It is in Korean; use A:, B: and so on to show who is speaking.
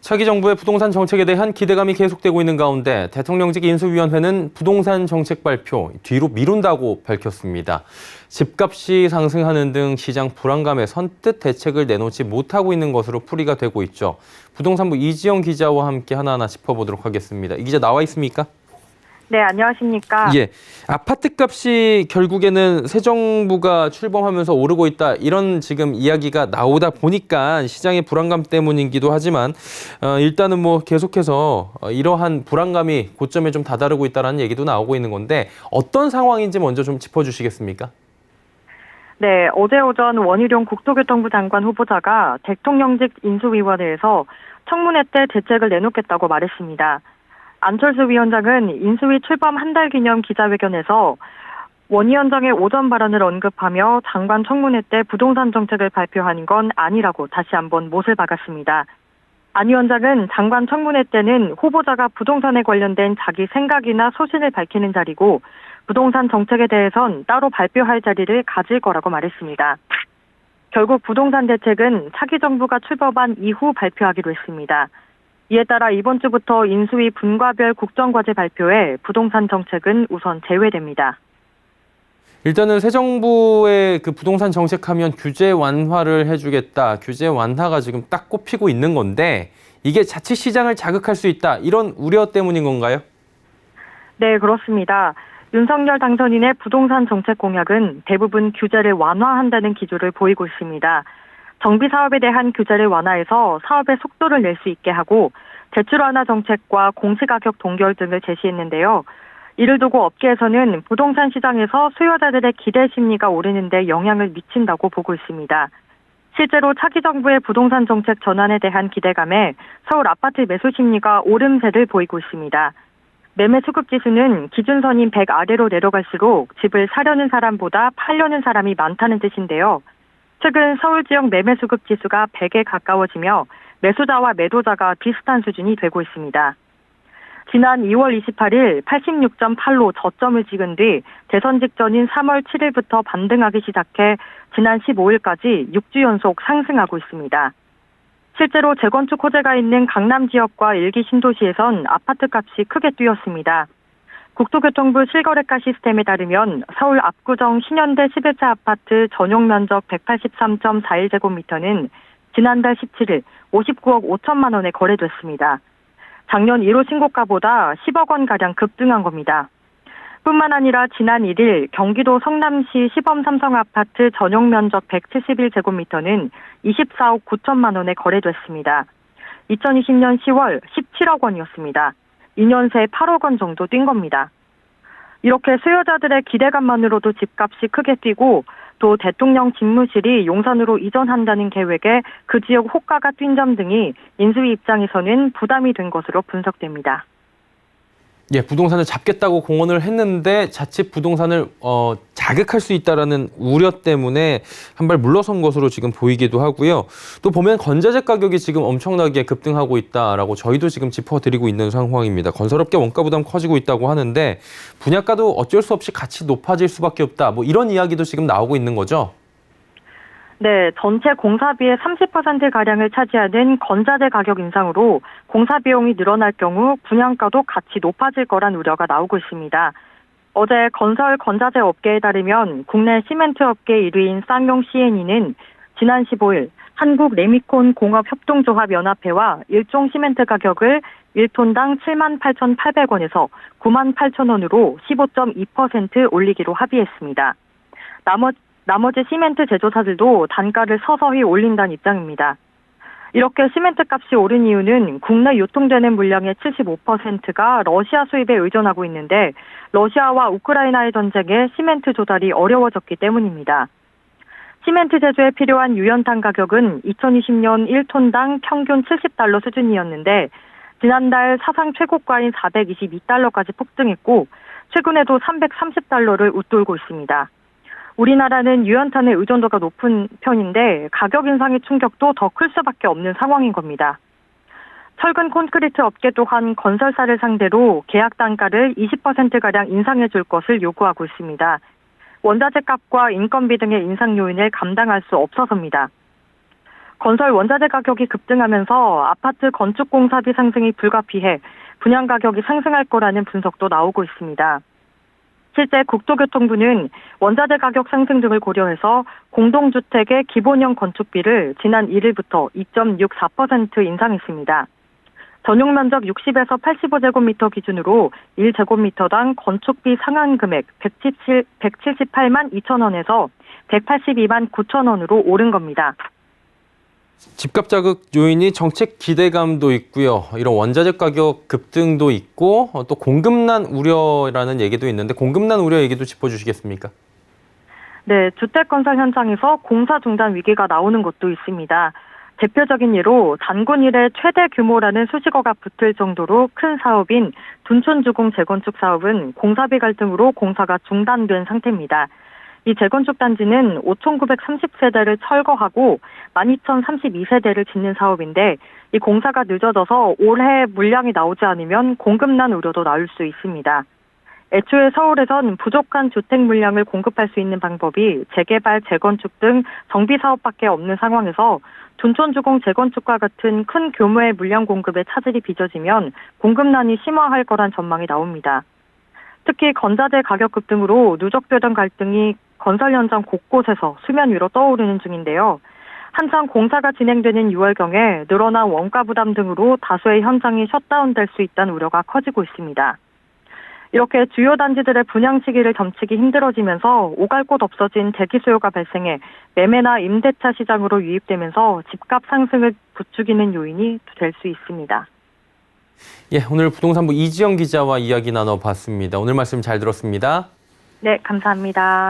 A: 차기 정부의 부동산 정책에 대한 기대감이 계속되고 있는 가운데 대통령직 인수위원회는 부동산 정책 발표 뒤로 미룬다고 밝혔습니다. 집값이 상승하는 등 시장 불안감에 선뜻 대책을 내놓지 못하고 있는 것으로 풀이가 되고 있죠. 부동산부 이지영 기자와 함께 하나하나 짚어보도록 하겠습니다. 이 기자 나와 있습니까?
B: 네, 안녕하십니까?
A: 예, 아파트 값이 결국에는 새 정부가 출범하면서 오르고 있다 이런 지금 이야기가 나오다 보니까 시장의 불안감 때문이기도 하지만 일단은 뭐 계속해서 이러한 불안감이 고점에 좀 다다르고 있다는 얘기도 나오고 있는 건데 어떤 상황인지 먼저 좀 짚어주시겠습니까?
B: 네, 어제 오전 원희룡 국토교통부 장관 후보자가 대통령직 인수위원회에서 청문회 때 대책을 내놓겠다고 말했습니다. 안철수 위원장은 인수위 출범 한 달 기념 기자회견에서 원 위원장의 오전 발언을 언급하며 장관 청문회 때 부동산 정책을 발표한 건 아니라고 다시 한번 못을 박았습니다. 안 위원장은 장관 청문회 때는 후보자가 부동산에 관련된 자기 생각이나 소신을 밝히는 자리고 부동산 정책에 대해선 따로 발표할 자리를 가질 거라고 말했습니다. 결국 부동산 대책은 차기 정부가 출범한 이후 발표하기로 했습니다. 이에 따라 이번 주부터 인수위 분과별 국정과제 발표에 부동산 정책은 우선 제외됩니다.
A: 일단은 새 정부의 그 부동산 정책하면 규제 완화를 해주겠다. 규제 완화가 지금 딱 꼽히고 있는 건데 이게 자칫 시장을 자극할 수 있다. 이런 우려 때문인 건가요?
B: 네, 그렇습니다. 윤석열 당선인의 부동산 정책 공약은 대부분 규제를 완화한다는 기조를 보이고 있습니다. 정비 사업에 대한 규제를 완화해서 사업의 속도를 낼 수 있게 하고 대출 완화 정책과 공시가격 동결 등을 제시했는데요. 이를 두고 업계에서는 부동산 시장에서 수요자들의 기대 심리가 오르는 데 영향을 미친다고 보고 있습니다. 실제로 차기 정부의 부동산 정책 전환에 대한 기대감에 서울 아파트 매수 심리가 오름세를 보이고 있습니다. 매매 수급 지수는 기준선인 100 아래로 내려갈수록 집을 사려는 사람보다 팔려는 사람이 많다는 뜻인데요. 최근 서울 지역 매매 수급 지수가 100에 가까워지며 매수자와 매도자가 비슷한 수준이 되고 있습니다. 지난 2월 28일 86.8로 저점을 찍은 뒤 대선 직전인 3월 7일부터 반등하기 시작해 지난 15일까지 6주 연속 상승하고 있습니다. 실제로 재건축 호재가 있는 강남 지역과 일기 신도시에선 아파트 값이 크게 뛰었습니다. 국토교통부 실거래가 시스템에 따르면 서울 압구정 신현대 11차 아파트 전용 면적 183.41제곱미터는 지난달 17일 59억 5천만 원에 거래됐습니다. 작년 1호 신고가보다 10억 원가량 급등한 겁니다. 뿐만 아니라 지난 1일 경기도 성남시 시범 삼성 아파트 전용 면적 171제곱미터는 24억 9천만 원에 거래됐습니다. 2020년 10월 17억 원이었습니다. 2년 새 8억 원 정도 뛴 겁니다. 이렇게 수요자들의 기대감만으로도 집값이 크게 뛰고 또 대통령 집무실이 용산으로 이전한다는 계획에 그 지역 호가가 뛴 점 등이 인수위 입장에서는 부담이 된 것으로 분석됩니다.
A: 예, 부동산을 잡겠다고 공언을 했는데 자칫 부동산을 자극할 수 있다라는 우려 때문에 한 발 물러선 것으로 지금 보이기도 하고요. 또 보면 건자재 가격이 지금 엄청나게 급등하고 있다라고 저희도 지금 짚어드리고 있는 상황입니다. 건설업계 원가 부담 커지고 있다고 하는데 분양가도 어쩔 수 없이 같이 높아질 수밖에 없다. 뭐 이런 이야기도 지금 나오고 있는 거죠.
B: 네, 전체 공사비의 30%가량을 차지하는 건자재 가격 인상으로 공사 비용이 늘어날 경우 분양가도 같이 높아질 거란 우려가 나오고 있습니다. 어제 건설 건자재 업계에 따르면 국내 시멘트 업계 1위인 쌍용 C&E는 지난 15일 한국 레미콘 공업협동조합연합회와 일종 시멘트 가격을 1톤당 78,800원에서 98,000원으로 15.2% 올리기로 합의했습니다. 나머지 시멘트 제조사들도 단가를 서서히 올린다는 입장입니다. 이렇게 시멘트 값이 오른 이유는 국내 유통되는 물량의 75%가 러시아 수입에 의존하고 있는데 러시아와 우크라이나의 전쟁에 시멘트 조달이 어려워졌기 때문입니다. 시멘트 제조에 필요한 유연탄 가격은 2020년 1톤당 평균 70달러 수준이었는데 지난달 사상 최고가인 422달러까지 폭등했고 최근에도 330달러를 웃돌고 있습니다. 우리나라는 유연탄의 의존도가 높은 편인데 가격 인상의 충격도 더 클 수밖에 없는 상황인 겁니다. 철근 콘크리트 업계 또한 건설사를 상대로 계약 단가를 20%가량 인상해 줄 것을 요구하고 있습니다. 원자재 값과 인건비 등의 인상 요인을 감당할 수 없어서입니다. 건설 원자재 가격이 급등하면서 아파트 건축 공사비 상승이 불가피해 분양 가격이 상승할 거라는 분석도 나오고 있습니다. 실제 국토교통부는 원자재 가격 상승 등을 고려해서 공동주택의 기본형 건축비를 지난 1일부터 2.64% 인상했습니다. 전용 면적 60에서 85제곱미터 기준으로 1제곱미터당 건축비 상한 금액 178만 2천 원에서 182만 9천 원으로 오른 겁니다.
A: 집값 자극 요인이 정책 기대감도 있고요. 이런 원자재 가격 급등도 있고 또 공급난 우려라는 얘기도 있는데 공급난 우려 얘기도 짚어주시겠습니까? 네,
B: 주택 건설 현장에서 공사 중단 위기가 나오는 곳도 있습니다. 대표적인 예로 단군 이래 최대 규모라는 수식어가 붙을 정도로 큰 사업인 둔촌주공 재건축 사업은 공사비 갈등으로 공사가 중단된 상태입니다. 이 재건축 단지는 5,930세대를 철거하고 12,032세대를 짓는 사업인데 이 공사가 늦어져서 올해 물량이 나오지 않으면 공급난 우려도 나올 수 있습니다. 애초에 서울에선 부족한 주택 물량을 공급할 수 있는 방법이 재개발, 재건축 등 정비 사업밖에 없는 상황에서 둔촌주공 재건축과 같은 큰 규모의 물량 공급에 차질이 빚어지면 공급난이 심화할 거란 전망이 나옵니다. 특히 건자재 가격 급등으로 누적되던 갈등이 건설 현장 곳곳에서 수면 위로 떠오르는 중인데요. 한창 공사가 진행되는 6월경에 늘어난 원가 부담 등으로 다수의 현장이 셧다운될 수 있다는 우려가 커지고 있습니다. 이렇게 주요 단지들의 분양 시기를 점치기 힘들어지면서 오갈 곳 없어진 대기 수요가 발생해 매매나 임대차 시장으로 유입되면서 집값 상승을 부추기는 요인이 될 수 있습니다.
A: 예, 오늘 부동산부 이지영 기자와 이야기 나눠봤습니다. 오늘 말씀 잘 들었습니다.
B: 네, 감사합니다.